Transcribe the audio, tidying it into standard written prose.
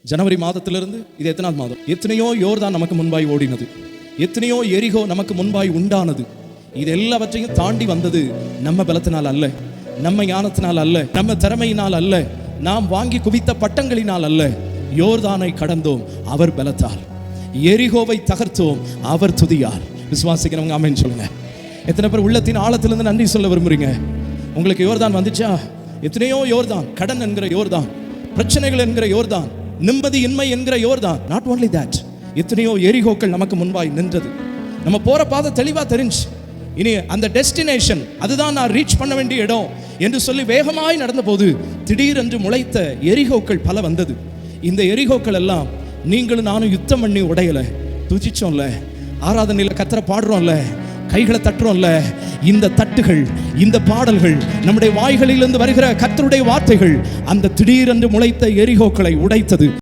ஜனவரி மாதத்திலிருந்து இது எத்தனாவது மாதம்? எத்தனையோ யோர்தான் நமக்கு முன்பாய் ஓடினது, எத்தனையோ எரிகோ நமக்கு முன்பாய் உண்டானது. இது எல்லாவற்றையும் தாண்டி வந்தது நம்ம பலத்தினால் அல்ல, நம்ம ஞானத்தினால் அல்ல, நம்ம திறமையினால் அல்ல, நாம் வாங்கி குவித்த பட்டங்களினால் அல்ல. யோர்தானை கடந்தோம் அவர் பலத்தால், எரிகோவை தகர்த்தோம் அவர் துதியார். விசுவாசிக்கிறவங்க ஆமென் சொல்லுங்க. எத்தனை பேர் உள்ளத்தின் ஆழத்திலிருந்து நன்றி சொல்ல விரும்புறீங்க? உங்களுக்கு யோர்தான் வந்துச்சா? எத்தனையோ யோர்தான், கடன் என்கிற யோர்தான், பிரச்சனைகள் என்கிற யோர்தான், நிம்மதி இன்மை என்கிற யோர்தான். நாட் ஓன்லி தட், எத்தனையோ எரிகோக்கள் நமக்கு முன்பாய் நின்றது. நம்ம போற பாதை தெளிவா தெரிஞ்சு, இனி அந்த டெஸ்டினேஷன் அதுதான் நான் ரீச் பண்ண வேண்டிய இடம் என்று சொல்லி வேகமாய் நடந்த போது திடீரென்று முளைத்த எரிகோக்கள் பல வந்தது. இந்த எரிகோக்கள் எல்லாம் நீங்களும் நானும் யுத்தம் பண்ணி உடையல, துதிச்சோம்ல, ஆராதனையில் கத்தரை பாடுறோம்ல, கைகளை தட்டுறோம்ல. இந்த தட்டுகள், இந்த பாடல்கள், நம்முடைய வாய்களிலிருந்து வருகிற கர்த்தருடைய வார்த்தைகள் அந்த திடீரென்று முளைத்த எரிகோக்களை உடைத்தது.